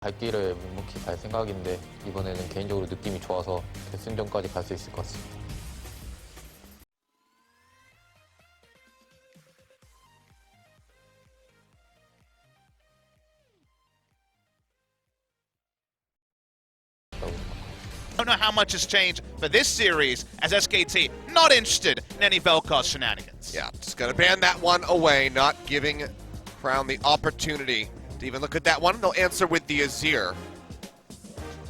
갈 길을 묵묵히 갈 생각인데 이번에는 개인적으로 느낌이 좋아서 결승전까지 갈 수 있을 것 같습니다. I don't know how much has changed for this series as SKT not interested in any Vel'Koz shenanigans. Yeah, just gonna ban that one away, not giving Crown the opportunity to even look at that one. They'll answer with the Azir,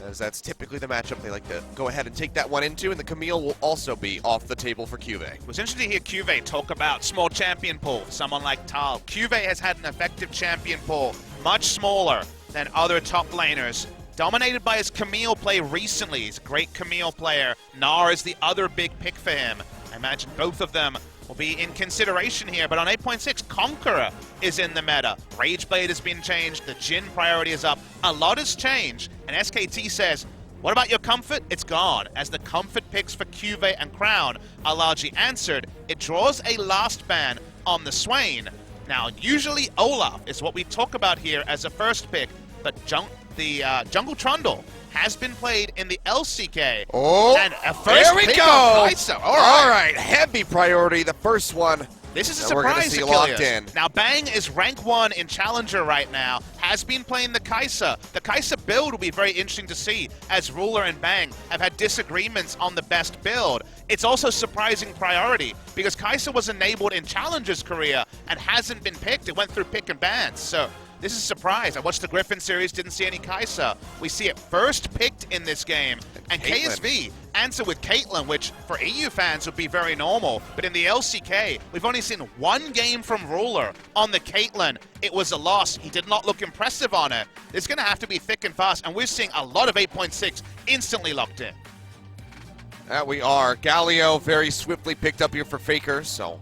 as that's typically the matchup they like to go ahead and take that one into, and the Camille will also be off the table for QV. It was interesting to hear QV talk about small champion pool for someone like Tal. QV has had an effective champion pool, much smaller than other top laners. Dominated by his Camille play recently. He's a great Camille player. Gnar is the other big pick for him. I imagine both of them will be in consideration here, but on 8.6, Conqueror is in the meta. Rageblade has been changed, the Jhin priority is up. A lot has changed, and SKT says, what about your comfort? It's gone, as the comfort picks for QV and Crown are largely answered. It draws a last ban on the Swain. Now, usually Olaf is what we talk about here as a first pick, but Jungle Trundle has been played in the LCK. Oh, and a first there we pick go. All right, heavy priority, the first one. This is a that we're gonna surprise, see Achilles. locked in. Now, Bang is rank 1 in Challenger right now, has been playing the Kai'Sa. The Kai'Sa build will be very interesting to see, as Ruler and Bang have had disagreements on the best build. It's also surprising priority, because Kai'Sa was enabled in Challenger's career and hasn't been picked. It went through pick and bans, so this is a surprise. I watched the Griffin series, didn't see any Kai'Sa. We see it first picked in this game. And KSV answer with Caitlyn, which for EU fans would be very normal. But in the LCK, we've only seen one game from Ruler on the Caitlyn. It was a loss. He did not look impressive on it. It's going to have to be thick and fast. And we're seeing a lot of 8.6 instantly locked in. That we are. Galio very swiftly picked up here for Faker, so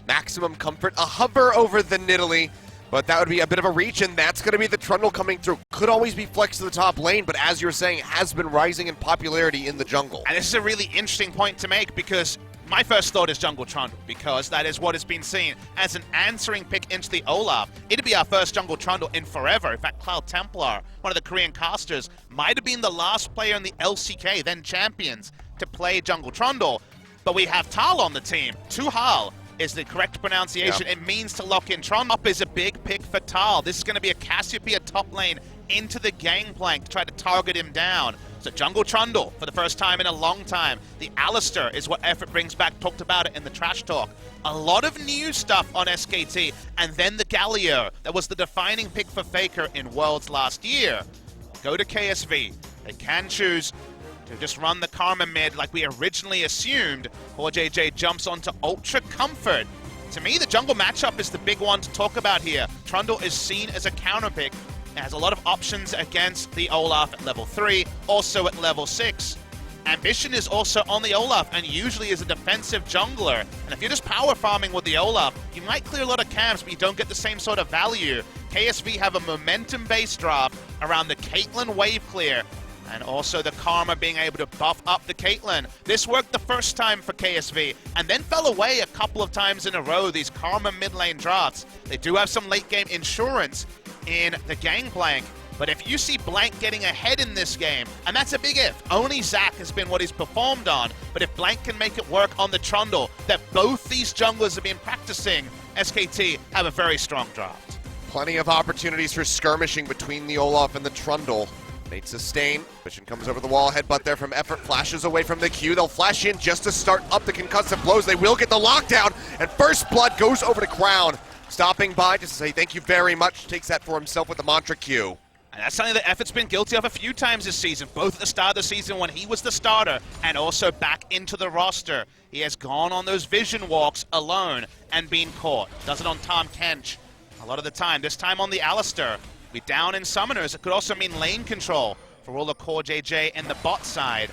maximum comfort. A hover over the Nidalee. But that would be a bit of a reach, and that's going to be the Trundle coming through. Could always be flexed to the top lane, but as you're saying, has been rising in popularity in the jungle. And this is a really interesting point to make, because my first thought is Jungle Trundle, because that is what has been seen as an answering pick into the Olaf. It'd be our first Jungle Trundle in forever. In fact, Cloud Templar, one of the Korean casters, might have been the last player in the LCK, then Champions, to play Jungle Trundle. But we have Tal on the team. Tuhal is the correct pronunciation. It means to lock in. Trundle is a big pick for Tal. This is going to be a Cassiopeia top lane into the gangplank to try to target him down. So Jungle Trundle for the first time in a long time. The Alistair is what Effort brings back. Talked about it in the Trash Talk. A lot of new stuff on SKT. And then the Galio. That was the defining pick for Faker in Worlds last year. Go to KSV. They can choose to just run the Karma mid like we originally assumed. KoreJJ jumps onto Ultra Comfort. To me, the jungle matchup is the big one to talk about here. Trundle is seen as a counter pick. It has a lot of options against the Olaf at level 3, also at level 6. Ambition is also on the Olaf and usually is a defensive jungler. And if you're just power farming with the Olaf, you might clear a lot of camps, but you don't get the same sort of value. KSV have a momentum-based draft around the Caitlyn wave clear, and also the Karma being able to buff up the Caitlyn. This worked the first time for KSV, and then fell away a couple of times in a row, these Karma mid lane drafts. They do have some late game insurance in the Gangplank, but if you see Blank getting ahead in this game, and that's a big if, only Zac has been what he's performed on, but if Blank can make it work on the Trundle that both these junglers have been practicing, SKT have a very strong draft. Plenty of opportunities for skirmishing between the Olaf and the Trundle. Nate sustain. Vision comes over the wall. Headbutt there from Effort. Flashes away from the Q. They'll flash in just to start up the concussive blows. They will get the lockdown. And first blood goes over to Crown. Stopping by just to say thank you very much. Takes that for himself with the Mantra Q. And that's something that Effort's been guilty of a few times this season, both at the start of the season when he was the starter and also back into the roster. He has gone on those vision walks alone and been caught. Does it on Tahm Kench a lot of the time. This time on the Alistair. Be down in summoners. It could also mean lane control for all the KoreJJ and the bot side.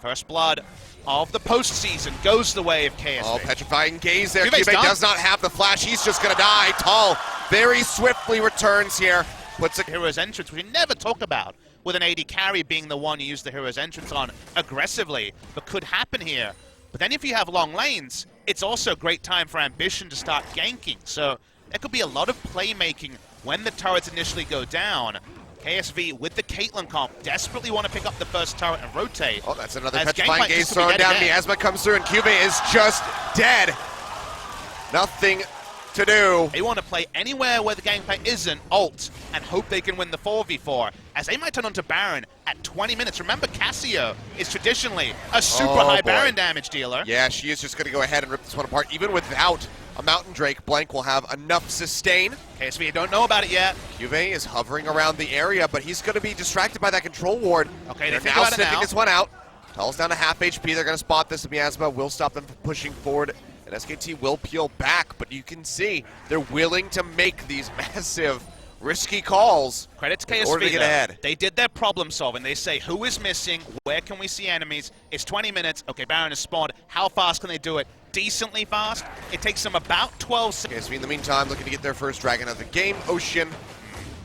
First blood of the postseason goes the way of KSV. Oh, petrifying gaze there. QV's QV does not have the flash. He's just going to die. Tal very swiftly returns here. Puts a Hero's entrance, which we never talk about, with an AD carry being the one you use the Hero's entrance on aggressively, but could happen here. But then if you have long lanes, it's also a great time for Ambition to start ganking. So there could be a lot of playmaking when the turrets initially go down. KSV with the Caitlyn comp desperately want to pick up the first turret and rotate. Oh, that's another As petrifying Game1 gaze just to be thrown dead down. again. Miasma comes through and QV is just dead. Nothing to do. They want to play anywhere where the gangplank isn't, ult, and hope they can win the 4v4, as they might turn onto Baron at 20 minutes. Remember, Cassio is traditionally a super high boy. Baron damage dealer. Yeah, she is just going to go ahead and rip this one apart. Even without a Mountain Drake, Blank will have enough sustain. KSV don't know about it yet. QV is hovering around the area, but he's going to be distracted by that control ward. Okay, they They're think now about it sniffing now. this one out. Tull's down to half HP. They're going to spot this. Miasma will stop them from pushing forward. And SKT will peel back, but you can see they're willing to make these massive, risky calls. Credit to KSV, in order to get though. ahead. They did their problem solving. They say, who is missing? Where can we see enemies? It's 20 minutes. Okay, Baron is spawned. How fast can they do it? Decently fast. It takes them about 12 seconds. KSV in the meantime looking to get their first dragon of the game. Ocean,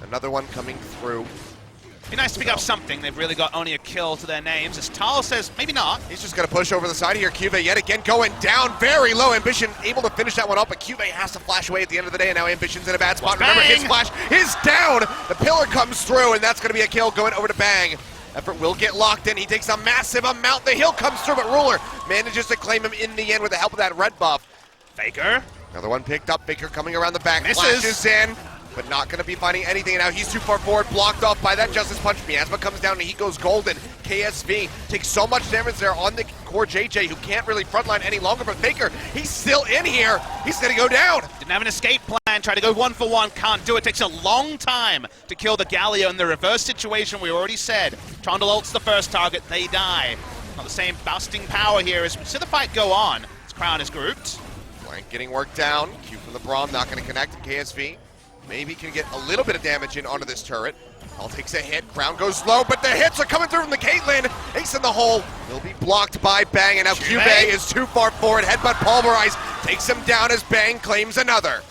another one coming through. Be nice to pick up something. They've really got only a kill to their names. As Tal says, maybe not. He's just going to push over the side here. QV yet again going down very low. Ambition able to finish that one up, but QV has to flash away at the end of the day, and now Ambition's in a bad spot. Remember, his flash is down. The pillar comes through, and that's going to be a kill going over to Bang. Effort will get locked in. He takes a massive amount. The heal comes through, but Ruler manages to claim him in the end with the help of that red buff. Faker. Another one picked up. Faker coming around the back. Misses. Flashes in, but not going to be finding anything. And now he's too far forward, blocked off by that Justice Punch. Miasma comes down and he goes golden. KSV takes so much damage there on the core JJ, who can't really frontline any longer. But Faker, he's still in here. He's going to go down. Didn't have an escape plan. Tried to go 1-for-1. Can't do it. Takes a long time to kill the Galio. In the reverse situation, we already said, Trundle ults the first target. They die. Not the same busting power here as we see the fight go on. His crown is grouped. Blank getting worked down. Q from the Braum, not going to connect. And KSV maybe can get a little bit of damage in onto this turret. All takes a hit. Crown goes low, but the hits are coming through from the Caitlyn. Ace in the hole will be blocked by Bang, and now QV is too far forward. Headbutt pulverized takes him down as Bang claims another.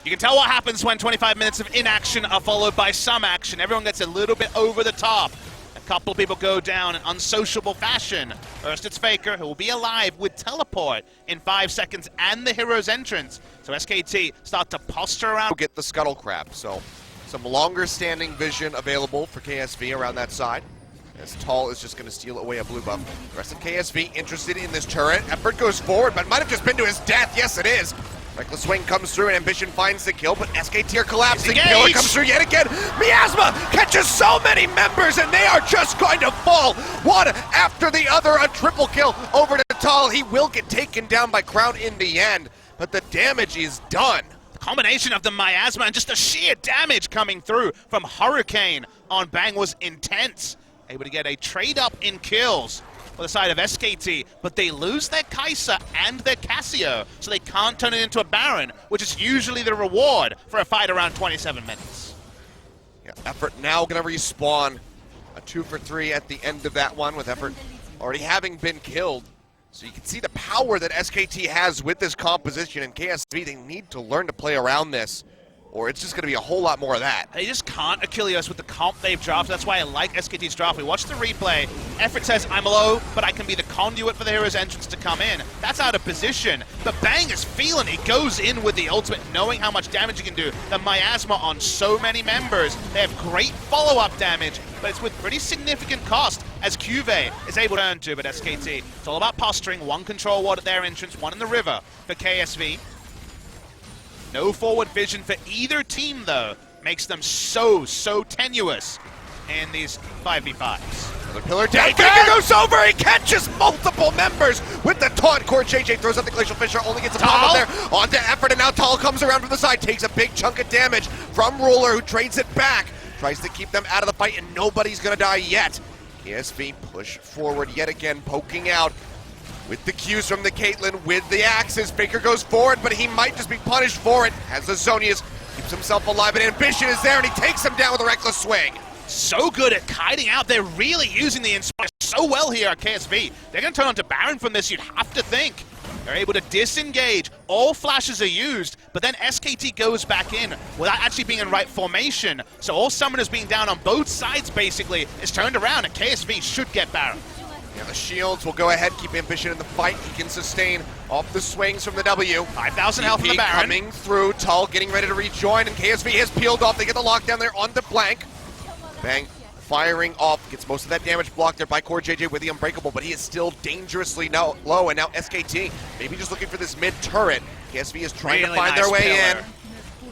You can tell what happens when 25 minutes of inaction are followed by some action. Everyone gets a little bit over the top. A couple people go down in unsociable fashion. First it's Faker, who will be alive with teleport in 5 seconds and the hero's entrance. So SKT start to posture around. Get the Scuttle Crab, so some longer standing vision available for KSV around that side, as Tall is just going to steal away a blue buff. The rest of KSV interested in this turret. Effort goes forward, but might have just been to his death. Yes, it is. Reckless Swing comes through and Ambition finds the kill, but SKT are collapsing. Pillar comes through yet again. Miasma catches so many members and they are just going to fall one after the other. A triple kill over to Tall. He will get taken down by Crown in the end, but the damage is done. The combination of the Miasma and just the sheer damage coming through from Hurricane on Bang was intense. Able to get a trade up in kills for the side of SKT, but they lose their Kai'Sa and their Cassio, so they can't turn it into a Baron, which is usually the reward for a fight around 27 minutes. Yeah, Effort now going to respawn. A 2 for 3 at the end of that one, with Effort already having been killed. So you can see the power that SKT has with this composition, and KSV, they need to learn to play around this, or it's just going to be a whole lot more of that. They just can't Achilles with the comp they've dropped. That's why I like SKT's draft. We watched the replay. Effort says, I'm low, but I can be the conduit for the hero's entrance to come in. That's out of position. But Bang is feeling it. He goes in with the ultimate, knowing how much damage he can do. The Miasma on so many members. They have great follow-up damage, but it's with pretty significant cost as QV is able to turn to, but SKT, it's all about posturing. One control ward at their entrance, one in the river for KSV. No forward vision for either team, though. Makes them so tenuous in these 5v5s. Another pillar down. Faker goes over. He catches multiple members with the taunt. Core JJ throws out the Glacial Fissure. Only gets a pop up there onto Effort, and now Tal comes around from the side. Takes a big chunk of damage from Ruler, who trades it back. Tries to keep them out of the fight, and nobody's going to die yet. KSV push forward yet again, poking out with the Qs from the Caitlyn with the axes. Faker goes forward, but he might just be punished for it. Has the Zonias, keeps himself alive, and Ambition is there, and he takes him down with a Reckless Swing. So good at kiting out. They're really using the Inspire so well here at KSV. They're going to turn on to Baron from this, you'd have to think. They're able to disengage. All flashes are used, but then SKT goes back in without actually being in right formation. So all summoners being down on both sides, basically, is turned around, and KSV should get Baron. Yeah, the shields will go ahead, keep Ambition in the fight. He can sustain off the swings from the W. 5,000 health from the Baron. Coming through, Tull getting ready to rejoin, and KSV is peeled off. They get the lockdown there onto Blank. Bang firing off, gets most of that damage blocked there by Core JJ with the Unbreakable, but he is still dangerously low, and now SKT maybe just looking for this mid turret. KSV is trying to find their way in.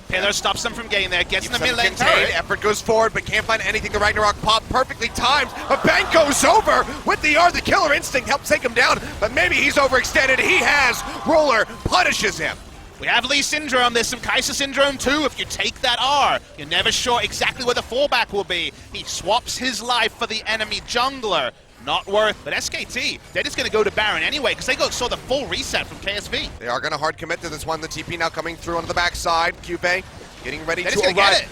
Pillar stops them from getting there, gets in the mid lane turret. Effort goes forward, but can't find anything. The Ragnarok pop perfectly timed, but Bang goes over with the R. The Killer Instinct helps take him down, but maybe he's overextended. He has. Roller punishes him. We have Lee Syndrome, there's some Kai'Sa Syndrome too. If you take that R, you're never sure exactly where the fallback will be. He swaps his life for the enemy jungler. Not worth, but SKT, they're just going to go to Baron anyway because they saw the full reset from KSV. They are going to hard commit to this one. The TP now coming through onto the backside. Cube getting ready to arrive. Get it.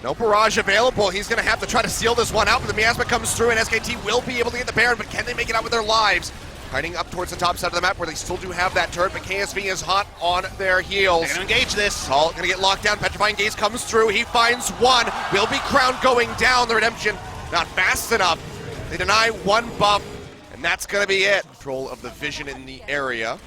No barrage available. He's going to have to try to seal this one out, but the miasma comes through and SKT will be able to get the Baron, but can they make it out with their lives? Hiding up towards the top side of the map where they still do have that turret, but KSV is hot on their heels. They're going to engage this. Tall going to get locked down. Petrifying Gaze comes through. He finds one. Will be crowned going down. The redemption not fast enough. They deny one buff, and that's going to be it. Control of the vision in the area.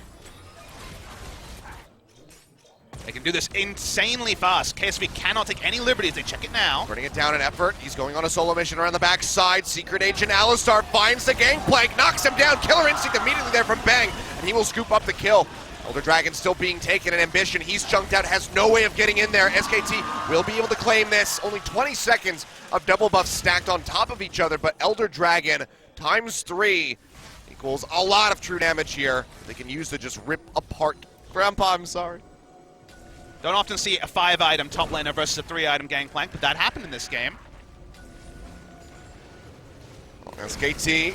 They can do this insanely fast. KSV cannot take any liberties. They check it now. Burning it down in effort. He's going on a solo mission around the backside. Secret Agent Alistar finds the gangplank, knocks him down. Killer Instinct immediately there from Bang, and he will scoop up the kill. Elder Dragon still being taken, and Ambition, he's chunked out, has no way of getting in there. SKT will be able to claim this. Only 20 seconds of double buffs stacked on top of each other, but Elder Dragon times 3 equals a lot of true damage here. They can use to just rip apart. Grandpa, I'm sorry. Don't often see a 5-item top laner versus a 3-item gangplank, but that happened in this game. SKT,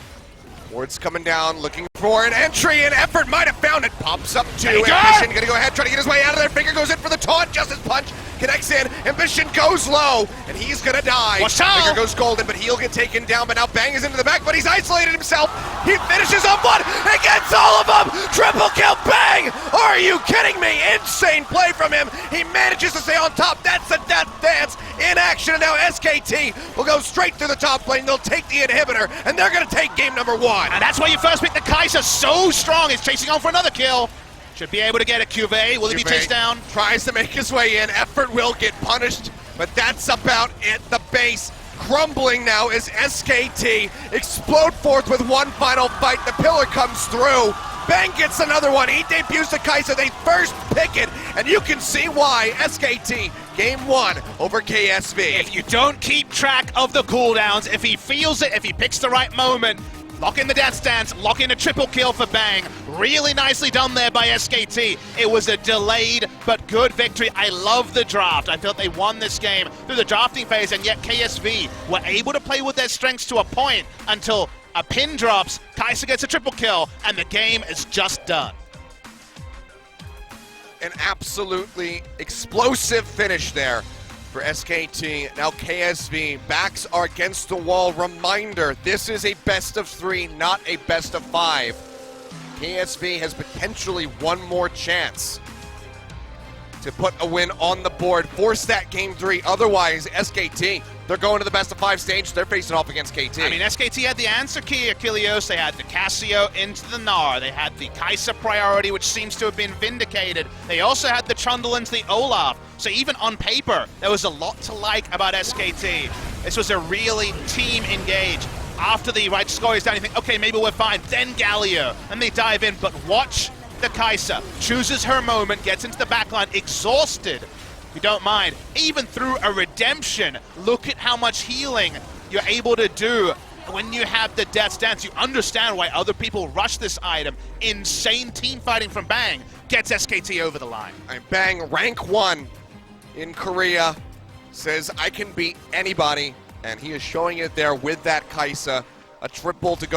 Ward's coming down, looking for an entry, and Effort might have found it. Pops up to Ambition, gonna go ahead, try to get his way out of there. Faker goes in for the taunt, Justice Punch connects in. Ambition goes low, and he's gonna die. Faker goes golden, but he'll get taken down, but now Bang is into the back, but he's isolated himself. He finishes on one, and gets all of them! Triple kill, Bang! Are you kidding me? Insane play from him. He manages to stay on top. That's a death dance in action, and now SKT will go straight through the top lane. They'll take the inhibitor, and they're gonna take game number 1. And that's why you first pick the Kai'Sa so strong. He's chasing on for another kill. Should be able to get a QV. Will he be chased down? Tries to make his way in. Effort will get punished, but that's about it. The base crumbling now as SKT explode forth with one final fight. The pillar comes through. Bang gets another one. He debuts to Kai'Sa. They first pick it, and you can see why. SKT, game 1 over KSV. If you don't keep track of the cooldowns, if he feels it, if he picks the right moment, lock in the dance dance, lock in a triple kill for Bang. Really nicely done there by SKT. It was a delayed but good victory. I love the draft. I felt they won this game through the drafting phase, and yet KSV were able to play with their strengths to a point until a pin drops, Kai'Sa gets a triple kill, and the game is just done. An absolutely explosive finish there for SKT. Now KSV, backs are against the wall. Reminder, this is a best of 3, not a best of 5. KSV has potentially one more chance to put a win on the board, force that game 3. Otherwise, SKT, they're going to the best of 5 stage. They're facing off against KT. I mean, SKT had the answer key, Achilleos. They had the Cassio into the Gnar. They had the Kai'Sa priority, which seems to have been vindicated. They also had the Trundle into the Olaf. So even on paper, there was a lot to like about SKT. This was a really team engage. After the right score is down, you think, okay, maybe we're fine. Then Galio, and they dive in, but watch the Kai'Sa. Chooses her moment, gets into the backline, exhausted. If you don't mind, even through a redemption, look at how much healing you're able to do. When you have the Death's Dance, you understand why other people rush this item. Insane team fighting from Bang gets SKT over the line. And Bang, rank 1 in Korea, says I can beat anybody, and he is showing it there with that Kai'Sa. A triple to go